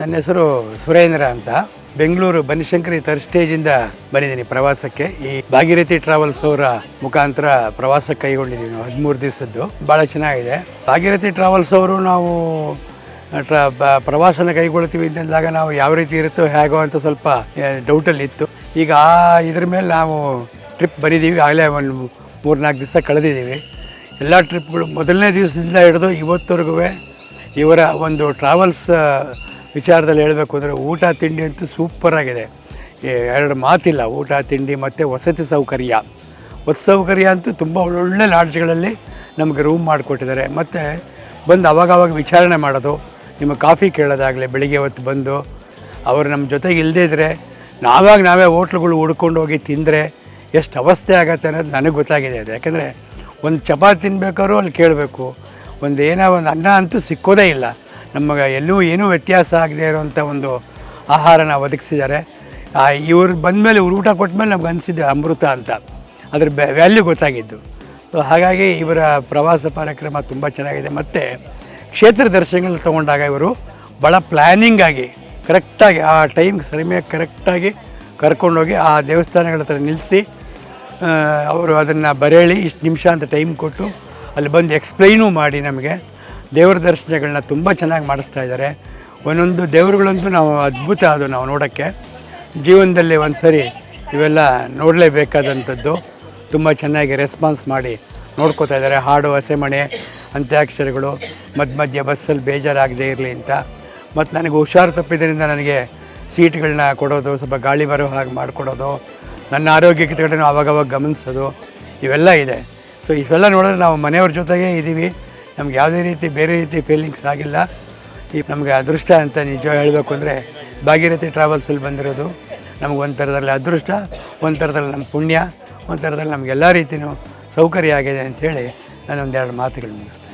ನನ್ನ ಹೆಸರು ಸುರೇಂದ್ರ ಅಂತ. ಬೆಂಗಳೂರು ಬನಶಂಕರಿ ಥರ್ಡ್ ಸ್ಟೇಜಿಂದ ಬಂದಿದ್ದೀನಿ ಪ್ರವಾಸಕ್ಕೆ. ಈ ಭಾಗೀರಥಿ ಟ್ರಾವೆಲ್ಸ್ ಅವರ ಮುಖಾಂತರ ಪ್ರವಾಸ ಕೈಗೊಂಡಿದ್ದೀವಿ ನಾವು 13 ದಿವಸದ್ದು. ಭಾಳ ಚೆನ್ನಾಗಿದೆ. ಭಾಗೀರಥಿ ಟ್ರಾವೆಲ್ಸ್ ಅವರು ನಾವು ಪ್ರವಾಸನ ಕೈಗೊಳ್ತೀವಿ ಅಂತಂದಾಗ ನಾವು ಯಾವ ರೀತಿ ಇರುತ್ತೋ ಹೇಗೋ ಅಂತ ಸ್ವಲ್ಪ ಡೌಟಲ್ಲಿ ಇತ್ತು. ಈಗ ಇದ್ರ ಮೇಲೆ ನಾವು ಟ್ರಿಪ್ ಬಂದಿದ್ದೀವಿ. ಆಗಲೇ ಒಂದು 3-4 ದಿವಸ ಕಳೆದಿದ್ದೀವಿ. ಎಲ್ಲ ಟ್ರಿಪ್ಗಳು ಮೊದಲನೇ ದಿವಸದಿಂದ ಹಿಡಿದು ಇವತ್ತವರೆಗೂ ಇವರ ಒಂದು ಟ್ರಾವೆಲ್ಸ್ ವಿಚಾರದಲ್ಲಿ ಹೇಳಬೇಕು ಅಂದರೆ ಊಟ ತಿಂಡಿ ಅಂತೂ ಸೂಪರಾಗಿದೆ. ಎರಡು ಮಾತಿಲ್ಲ. ಊಟ ತಿಂಡಿ ಮತ್ತು ವಸತಿ ಸೌಕರ್ಯ ಅಂತೂ ತುಂಬ ಒಳ್ಳೆ ಲಾಡ್ಜ್ಗಳಲ್ಲಿ ನಮಗೆ ರೂಮ್ ಮಾಡಿಕೊಟ್ಟಿದ್ದಾರೆ. ಮತ್ತು ಬಂದು ಅವಾಗವಾಗ ವಿಚಾರಣೆ ಮಾಡೋದು, ನಿಮ್ಮ ಕಾಫಿ ಕೇಳೋದಾಗಲಿ, ಬೆಳಿಗ್ಗೆ ಹೊತ್ತು ಬಂದು ಅವರು ನಮ್ಮ ಜೊತೆಗೆ ಇಲ್ಲದೇ ಇದ್ದರೆ ನಾವೇ ಹೋಟ್ಲುಗಳು ಹುಡ್ಕೊಂಡು ಹೋಗಿ ತಿಂದರೆ ಎಷ್ಟು ಅವಸ್ಥೆ ಆಗುತ್ತೆ ಅನ್ನೋದು ನನಗೆ ಗೊತ್ತಾಗಿದೆ. ಅದು ಯಾಕಂದರೆ ಒಂದು ಚಪಾತಿ ತಿನ್ಬೇಕಾದ್ರೂ ಅಲ್ಲಿ ಕೇಳಬೇಕು, ಒಂದು ಅನ್ನ ಅಂತೂ ಸಿಕ್ಕೋದೇ ಇಲ್ಲ. ನಮಗೆ ಎಲ್ಲೂ ಏನೂ ವ್ಯತ್ಯಾಸ ಆಗದೆ ಇರೋವಂಥ ಒಂದು ಆಹಾರನ ಒದಗಿಸಿದ್ದಾರೆ. ಇವ್ರು ಬಂದಮೇಲೆ ಇವ್ರು ಊಟ ಕೊಟ್ಟಮೇಲೆ ನಮ್ಗೆ ಅನಿಸಿದ್ದು ಅಮೃತ ಅಂತ, ಅದ್ರ ವ್ಯಾಲ್ಯೂ ಗೊತ್ತಾಗಿದ್ದು. ಸೊ ಹಾಗಾಗಿ ಇವರ ಪ್ರವಾಸ ಕಾರ್ಯಕ್ರಮ ತುಂಬ ಚೆನ್ನಾಗಿದೆ. ಮತ್ತು ಕ್ಷೇತ್ರ ದರ್ಶನಗಳನ್ನ ತೊಗೊಂಡಾಗ ಇವರು ಭಾಳ ಪ್ಲ್ಯಾನಿಂಗಾಗಿ ಕರೆಕ್ಟಾಗಿ ಆ ಟೈಮ್ಗೆ ಸರಿಯಾಗಿ ಕರೆಕ್ಟಾಗಿ ಕರ್ಕೊಂಡೋಗಿ ಆ ದೇವಸ್ಥಾನಗಳ ಹತ್ರ ನಿಲ್ಲಿಸಿ ಅವರು ಅದನ್ನು ಬರೇಳಿ ಇಷ್ಟು ನಿಮಿಷ ಅಂತ ಟೈಮ್ ಕೊಟ್ಟು ಅಲ್ಲಿ ಬಂದು ಎಕ್ಸ್ಪ್ಲೈನೂ ಮಾಡಿ ನಮಗೆ ದೇವರ ದರ್ಶನಗಳನ್ನ ತುಂಬ ಚೆನ್ನಾಗಿ ಮಾಡಿಸ್ತಾ ಇದ್ದಾರೆ. ಒಂದೊಂದು ದೇವರುಗಳಂತೂ ನಾವು ಅದ್ಭುತ, ಅದು ನಾವು ನೋಡೋಕ್ಕೆ ಜೀವನದಲ್ಲಿ ಒಂದು ಸರಿ ಇವೆಲ್ಲ ನೋಡಲೇಬೇಕಾದಂಥದ್ದು. ತುಂಬ ಚೆನ್ನಾಗಿ ರೆಸ್ಪಾನ್ಸ್ ಮಾಡಿ ನೋಡ್ಕೋತಾ ಇದ್ದಾರೆ. ಹಾಡು, ಹಸೆಮಣೆ, ಅಂತ್ಯಾಕ್ಷರಗಳು, ಮಧ್ಯೆ ಬಸ್ಸಲ್ಲಿ ಬೇಜಾರಾಗದೇ ಇರಲಿ ಅಂತ. ಮತ್ತು ನನಗೆ ಹುಷಾರು ತಪ್ಪಿದ್ದರಿಂದ ನನಗೆ ಸೀಟ್ಗಳನ್ನ ಕೊಡೋದು, ಸ್ವಲ್ಪ ಗಾಳಿ ಬರೋ ಹಾಗೆ ಮಾಡಿಕೊಡೋದು, ನನ್ನ ಆರೋಗ್ಯಕ್ಕೆ ಕಡೆ ಆವಾಗವಾಗ ಗಮನಿಸೋದು, ಇವೆಲ್ಲ ಇದೆ. ಸೊ ಇವೆಲ್ಲ ನೋಡಿದ್ರೆ ನಾವು ಮನೆಯವ್ರ ಜೊತೆಗೇ ಇದ್ದೀವಿ. ನಮ್ಗೆ ಯಾವುದೇ ರೀತಿ ಬೇರೆ ರೀತಿ ಫೀಲಿಂಗ್ಸ್ ಆಗಿಲ್ಲ. ಈಗ ನಮಗೆ ಅದೃಷ್ಟ ಅಂತ ನಿಜ ಹೇಳಬೇಕು ಅಂದರೆ ಭಾಗೀರಥಿ ಟ್ರಾವೆಲ್ಸಲ್ಲಿ ಬಂದಿರೋದು ನಮಗೆ ಒಂದು ಥರದಲ್ಲಿ ಅದೃಷ್ಟ, ಒಂದು ಥರದಲ್ಲಿ ನಮ್ಮ ಪುಣ್ಯ, ಒಂದು ಥರದಲ್ಲಿ ನಮಗೆಲ್ಲ ರೀತಿಯೂ ಸೌಕರ್ಯ ಆಗಿದೆ ಅಂಥೇಳಿ ನಾನು ಒಂದೆರಡು ಮಾತುಗಳು ಮುಗಿಸ್ತೀನಿ.